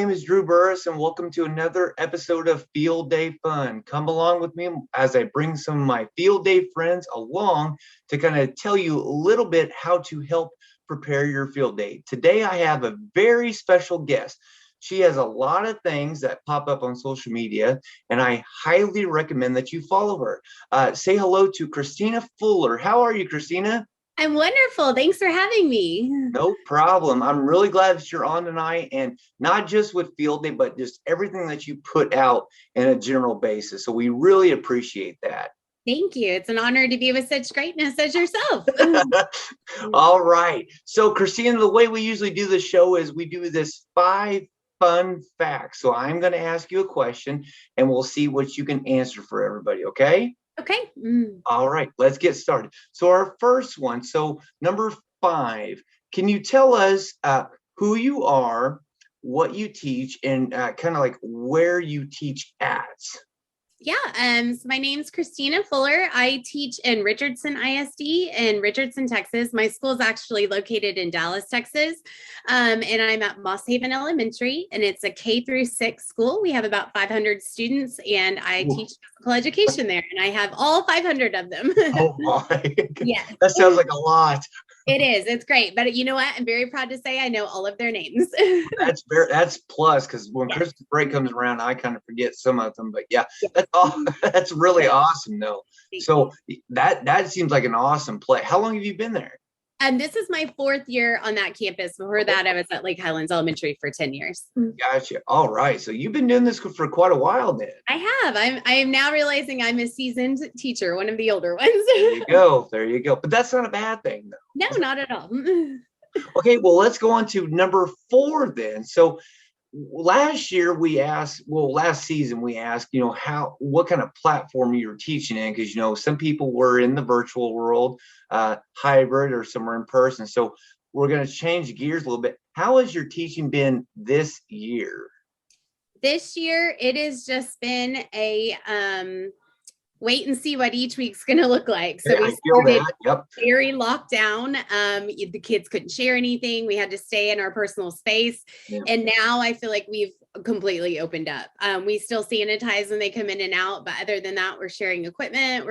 name is Drew Burris, and welcome to another episode of Field Day Fun. Come along with me as I bring some of my field day friends along to kind of tell you a little bit how to help prepare your field day. Today, I have a very special guest. She has a lot of things that pop up on social media, and I highly recommend that you follow her. Say hello to Christina Fuller. How are you, Christina? I'm wonderful. Thanks for having me. No problem. I'm really glad that you're on tonight, and not just with Field Day, but just everything that you put out in a general basis. So we really appreciate that. Thank you. It's an honor to be with such greatness as yourself. All right. So, Christina, the way we usually do the show is we do this 5 fun facts. So I'm going to ask you a question, and we'll see what you can answer for everybody. Okay? Okay. All right, let's get started. So our first one, so number 5, can you tell us who you are, what you teach, and kind of like where you teach at? Yeah. So my name's Christina Fuller. I teach in Richardson ISD in Richardson, Texas. My school is actually located in Dallas, Texas. And I'm at Moss Haven Elementary, and it's a K-6 school. We have about 500 students, and I teach physical education there, and I have all 500 of them. Oh my, Yes. that sounds like a lot. It is. It's great. But you know what? I'm very proud to say I know all of their names. That's plus, because when Christmas break comes around, I kind of forget some of them. But yeah, that's all. That's really awesome, though. So that seems like an awesome play. How long have you been there? And this is my 4th year on that campus. Before that, I was at Lake Highlands Elementary for 10 years. Gotcha. All right. So you've been doing this for quite a while then. I have. I am now realizing I'm a seasoned teacher, one of the older ones. There you go. There you go. But that's not a bad thing, though. No, not at all. Okay. Well, let's go on to number 4 then. So last season we asked, what kind of platform you were teaching in, because some people were in the virtual world, hybrid, or somewhere in person. So we're going to change gears a little bit. How has your teaching been this year? This year, it has just been a wait and see what each week's going to look like. So we started very locked down. The kids couldn't share anything. We had to stay in our personal space. Yep. And now I feel like we've completely opened up. We still sanitize when they come in and out. But other than that, we're sharing equipment.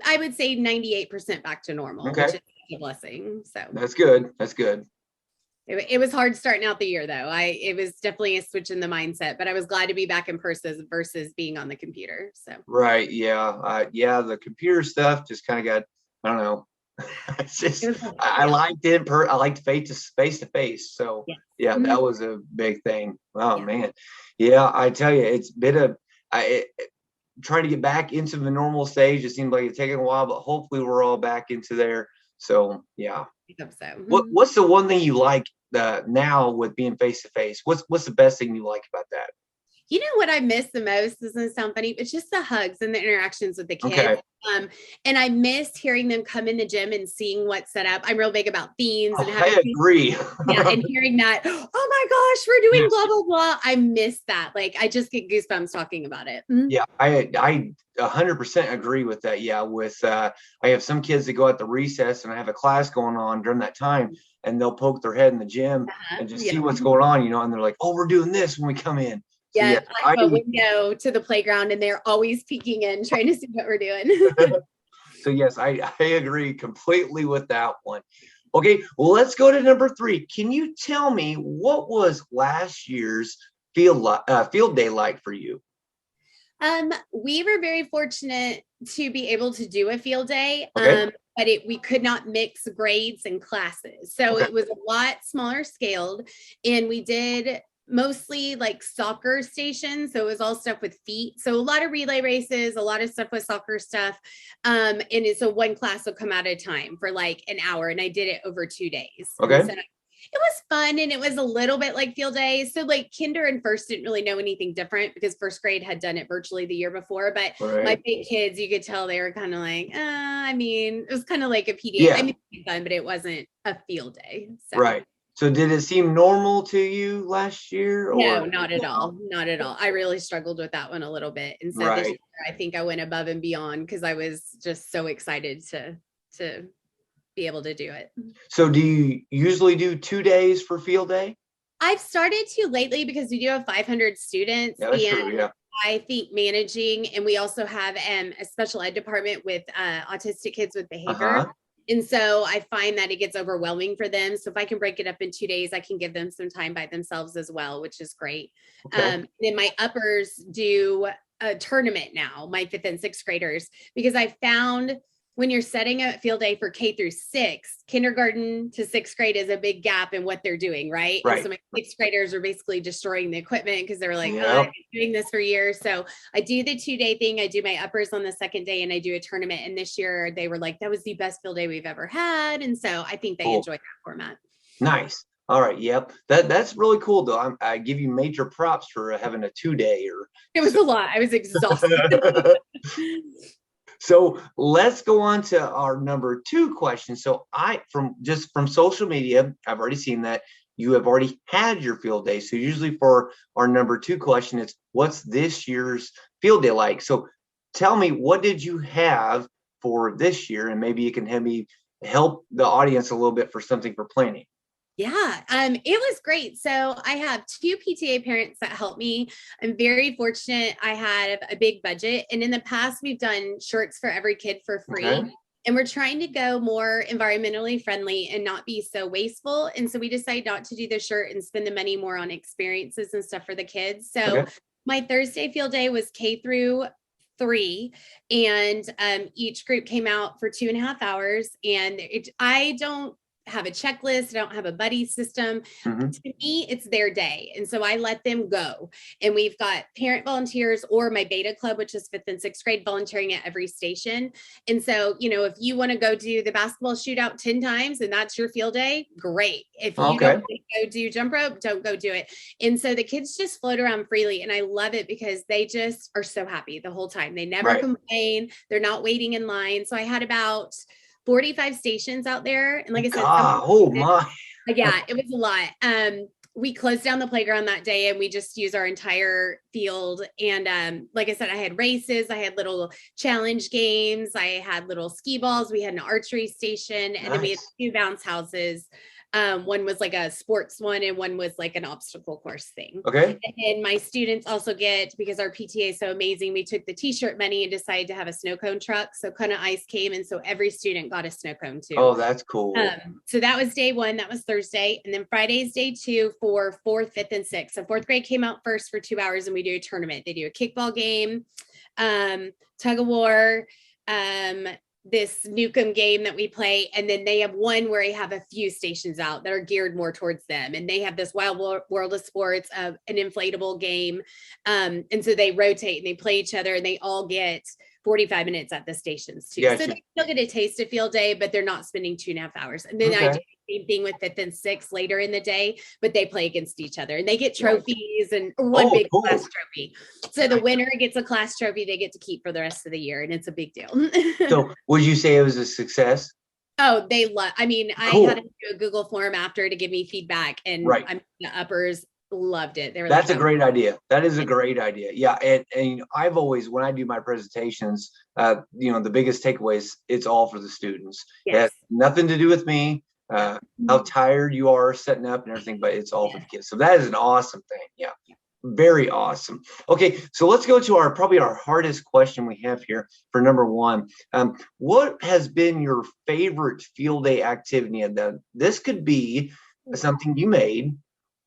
I would say 98% back to normal, which is a blessing. So that's good. That's good. It was hard starting out the year, though. It was definitely a switch in the mindset, but I was glad to be back in person versus being on the computer. So right, yeah, the computer stuff just kind of got, I don't know. It's just I liked it. I liked face to face. So that was a big thing. Oh man, yeah. I tell you, it's been trying to get back into the normal stage. It seems like it's taking a while, but hopefully we're all back into there. So yeah. I hope so. What's the one thing you like now with being face to face? What's the best thing you like about that? You know what I miss the most? This doesn't sound funny, but just the hugs and the interactions with the kids. Okay. And I missed hearing them come in the gym and seeing what's set up. I'm real big about themes. And I agree. And hearing that, oh my gosh, we're doing blah, blah, blah. I miss that. Like, I just get goosebumps talking about it. Yeah, I 100% agree with that. Yeah, I have some kids that go at the recess, and I have a class going on during that time, and they'll poke their head in the gym and just see what's going on, and they're like, oh, we're doing this when we come in. So, like a window to the playground, and they're always peeking in, trying to see what we're doing. So yes, I agree completely with that one. Okay, well, let's go to number 3. Can you tell me what was last year's field day like for you? We were very fortunate to be able to do a field day, but we could not mix grades and classes. So it was a lot smaller scaled, and we did mostly like soccer stations. So it was all stuff with feet. So a lot of relay races, a lot of stuff with soccer stuff. And so one class will come at a time for like an hour, and I did it over 2 days. Okay. So it was fun, and it was a little bit like field day. So like kinder and first didn't really know anything different because first grade had done it virtually the year before. But my big kids, you could tell they were kind of like, it was kind of like a PDA. Yeah. I mean, it was fun, but it wasn't a field day. So. Right. So did it seem normal to you last year? No, not at all. Not at all. I really struggled with that one a little bit. And so this year, I think I went above and beyond because I was just so excited to be able to do it. So do you usually do 2 days for field day? I've started to lately because we do have 500 students. Yeah, that's true. Yeah. I think managing, and we also have a special ed department with autistic kids with behavior. And so I find that it gets overwhelming for them. So if I can break it up in 2 days, I can give them some time by themselves as well, which is great. Okay. Then my uppers do a tournament now, my 5th and 6th graders, because I found when you're setting a field day for K through 6, kindergarten to 6th grade is a big gap in what they're doing, right? And so my 6th graders are basically destroying the equipment because they were like, oh, I've been doing this for years. So I do the 2-day thing. I do my uppers on the 2nd day and I do a tournament. And this year they were like, that was the best field day we've ever had. And so I think they enjoy that format. Nice. All right. Yep. That's really cool though. I give you major props for having a 2-day. It was a lot. I was exhausted. So let's go on to our number 2 question. So from social media, I've already seen that you have already had your field day. So usually for our number 2 question, it's what's this year's field day like? So tell me, what did you have for this year? And maybe you can help the audience a little bit for something for planning. Yeah, it was great. So I have 2 PTA parents that help me. I'm very fortunate. I have a big budget. And in the past, we've done shirts for every kid for free. Okay. And we're trying to go more environmentally friendly and not be so wasteful. And so we decided not to do the shirt and spend the money more on experiences and stuff for the kids. So my Thursday field day was K through 3, and each group came out for 2.5 hours. And I don't have a checklist. I don't have a buddy system. To me, it's their day. And so I let them go. And we've got parent volunteers or my beta club, which is 5th and 6th grade, volunteering at every station. And so, if you want to go do the basketball shootout 10 times and that's your field day, great. If you don't want to go do jump rope, don't go do it. And so the kids just float around freely. And I love it because they just are so happy the whole time. They never complain. They're not waiting in line. So I had about 45 stations out there. And like I said, yeah, it was a lot. We closed down the playground that day and we just used our entire field. And like I said, I had races, I had little challenge games, I had little skee balls, we had an archery station, and then we had 2 bounce houses. One was like a sports one and one was like an obstacle course thing. Okay. And then my students also get, because our PTA is so amazing, we took the t-shirt money and decided to have a snow cone truck. So Kona Ice came, and so every student got a snow cone too. Oh, that's cool. So that was day 1, that was Thursday. And then Friday's day 2 for 4th, 5th, and 6th. So 4th grade came out first for 2 hours and we do a tournament. They do a kickball game, tug of war, this Nukem game that we play. And then they have one where I have a few stations out that are geared more towards them. And they have this Wild World of Sports, an inflatable game. And so they rotate and they play each other and they all get 45 minutes at the stations too. So they still get a taste of field day, but they're not spending 2.5 hours. And then I do the same thing with 5th and 6th later in the day, but they play against each other and they get trophies and one big class trophy. So the winner gets a class trophy they get to keep for the rest of the year. And it's a big deal. So would you say it was a success? Oh, they love, I mean, I had to do a Google form after to give me feedback, and I'm the uppers loved it. They were That's a great idea. That is a great idea. Yeah. And I've always, when I do my presentations, the biggest takeaways, it's all for the students. It has nothing to do with me, how tired you are setting up and everything, but it's all for the kids. So that is an awesome thing. Yeah. Very awesome. Okay. So let's go to probably our hardest question we have here for number 1. What has been your favorite field day activity? And this could be something you made,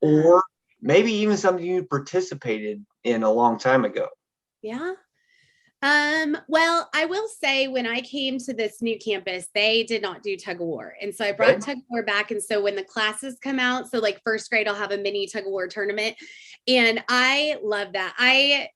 or maybe even something you participated in a long time ago. Yeah. Well, I will say when I came to this new campus, they did not do tug of war. And so I brought tug of war back. And so when the classes come out, so like 1st grade, I'll have a mini tug of war tournament. And I love that. I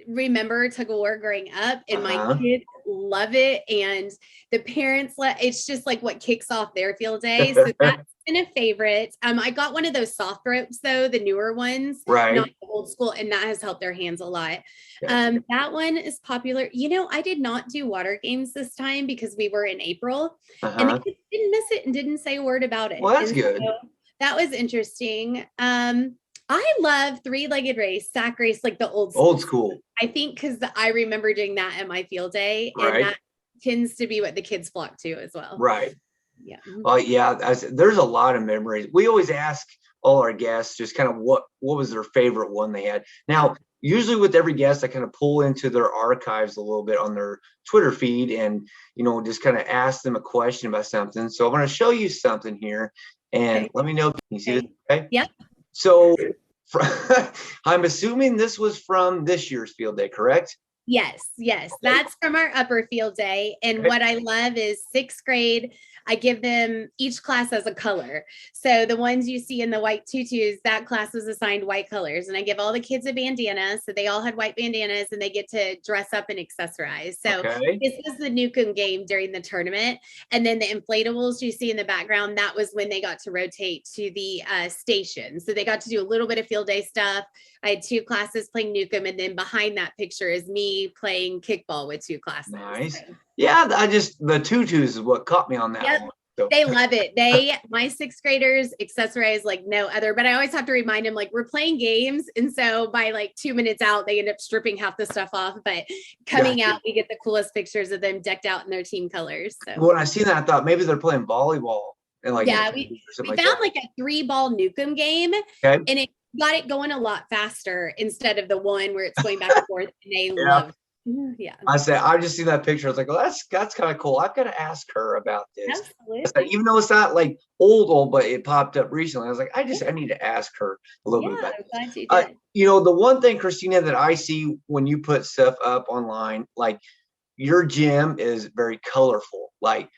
remember tug of war growing up, and my kids love it. And the parents, it's just like what kicks off their field day. So that's been a favorite. I got one of those soft ropes though, the newer ones, not the old school, and that has helped their hands a lot. That one is popular. I did not do water games this time because we were in April, and the kids didn't miss it and didn't say a word about it. Well, that's good. So that was interesting. I love 3-legged race, sack race, like the old school. I think because I remember doing that at my field day, and that tends to be what the kids flock to as well. Right. Yeah. Well, yeah, there's a lot of memories. We always ask all our guests just kind of what was their favorite one they had. Now, usually with every guest, I kind of pull into their archives a little bit on their Twitter feed and, just kind of ask them a question about something. So I'm going to show you something here and let me know if you see this. Okay. Yep. So I'm assuming this was from this year's field day, correct? Yes. That's from our upper field day. And what I love is 6th grade. I give them, each class has a color. So the ones you see in the white tutus, that class was assigned white colors. And I give all the kids a bandana. So they all had white bandanas and they get to dress up and accessorize. So this was the Newcomb game during the tournament. And then the inflatables you see in the background, that was when they got to rotate to the station. So they got to do a little bit of field day stuff. I had 2 classes playing Newcomb, and then behind that picture is me playing kickball with 2 classes. Nice. Yeah, the tutus is what caught me on that one. So. They love it. My 6th graders accessorize like no other, but I always have to remind them, like, we're playing games. And so by like 2 minutes out, they end up stripping half the stuff off, but coming out, we get the coolest pictures of them decked out in their team colors. So when I seen that, I thought maybe they're playing volleyball. And we found like a 3-ball Newcomb game, and it got it going a lot faster instead of the one where it's going back and forth, and they love it. Yeah. I just seen that picture. I was like, well, that's kind of cool. I've got to ask her about this. Absolutely. Even though it's not like old, but it popped up recently. I was like, I need to ask her a little bit about it. I'm glad you did. The one thing, Christina, that I see when you put stuff up online, like your gym is very colorful. Like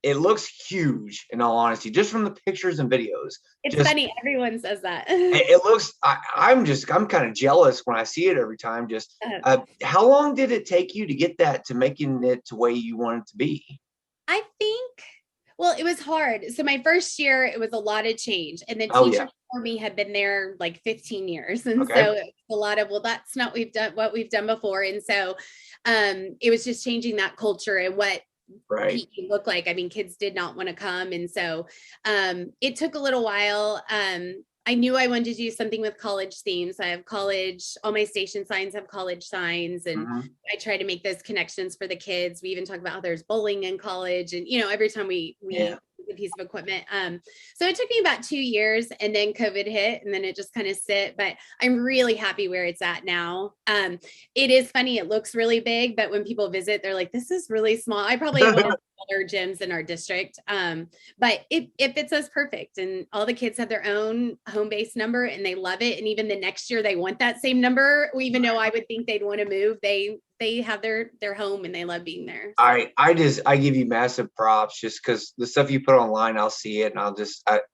it looks huge, in all honesty, just from the pictures and videos. It's funny. Everyone says that. It looks, I'm kind of jealous when I see it every time. Just how long did it take you to get that to making it the way you want it to be? I think, well, it was hard. So my first year, it was a lot of change. And the teacher before me had been there like 15 years. And so it was a lot of, well, that's not what we've done before. And so it was just changing that culture and what PE looked like. I mean, kids did not want to come. And so it took a little while. I knew I wanted to do something with college themes. I have college, all my station signs have college signs, and I try to make those connections for the kids. We even talk about how there's bowling in college, and every time we a piece of equipment. So it took me about 2 years, and then COVID hit, and then it just kind of sit, but I'm really happy where it's at now. It is funny. It looks really big, but when people visit, they're like, this is really small. I probably have one of the other gyms in our district. But it fits us perfect. And all the kids have their own home base number and they love it. And even the next year they want that same number, even though I would think they'd want to move, they have their home and they love being there. So. I give you massive props just because the stuff you put online, I'll see it and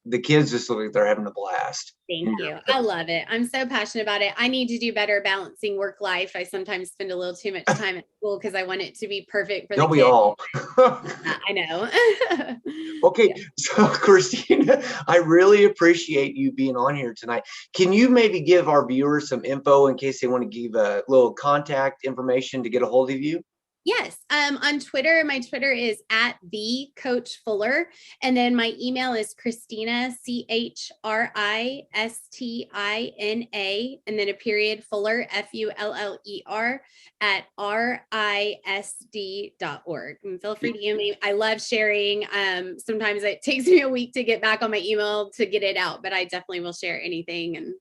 the kids just look like they're having a blast. Thank you. I love it. I'm so passionate about it. I need to do better balancing work life. I sometimes spend a little too much time at school because I want it to be perfect for the kids. We all. I know. Okay. Yeah. So Christina, I really appreciate you being on here tonight. Can you maybe give our viewers some info in case they want to give a little contact information to get a hold of you? Yes. On Twitter, my Twitter is @thecoachfuller. And then my email is Christina, CHRISTINA, and then a period, Fuller, FULLER, @RISD.org. And feel free to email me. I love sharing. Sometimes it takes me a week to get back on my email to get it out, but I definitely will share anything.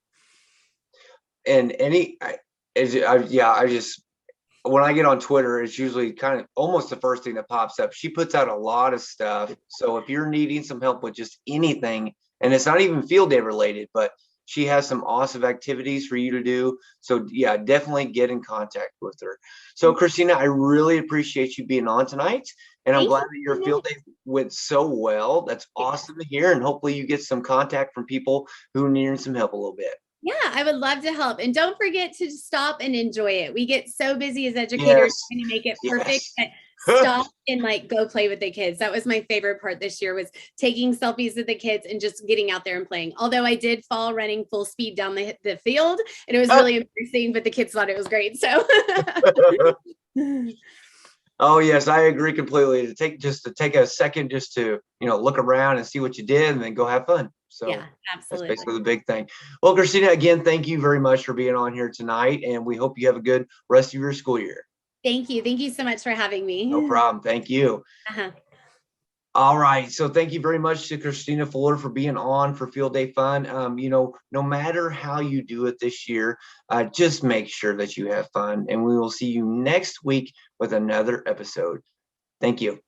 When I get on Twitter, it's usually kind of almost the first thing that pops up. She puts out a lot of stuff. So if you're needing some help with just anything, and it's not even field day related, but she has some awesome activities for you to do. So yeah, definitely get in contact with her. So Christina, I really appreciate you being on tonight. And I'm glad that your field day went so well. That's awesome to hear. And hopefully you get some contact from people who need some help a little bit. Yeah, I would love to help. And don't forget to stop and enjoy it. We get so busy as educators trying to make it perfect. But stop and go play with the kids. That was my favorite part this year, was taking selfies with the kids and just getting out there and playing. Although I did fall running full speed down the field, and it was really embarrassing, but the kids thought it was great. So oh yes, I agree completely. To take a second just to look around and see what you did and then go have fun. So yeah, absolutely. That's basically the big thing. Well, Christina, again, thank you very much for being on here tonight, and we hope you have a good rest of your school year. Thank you. Thank you so much for having me. No problem. Thank you. All right. So thank you very much to Christina Fuller for being on for Field Day Fun. No matter how you do it this year, just make sure that you have fun. And we will see you next week with another episode. Thank you.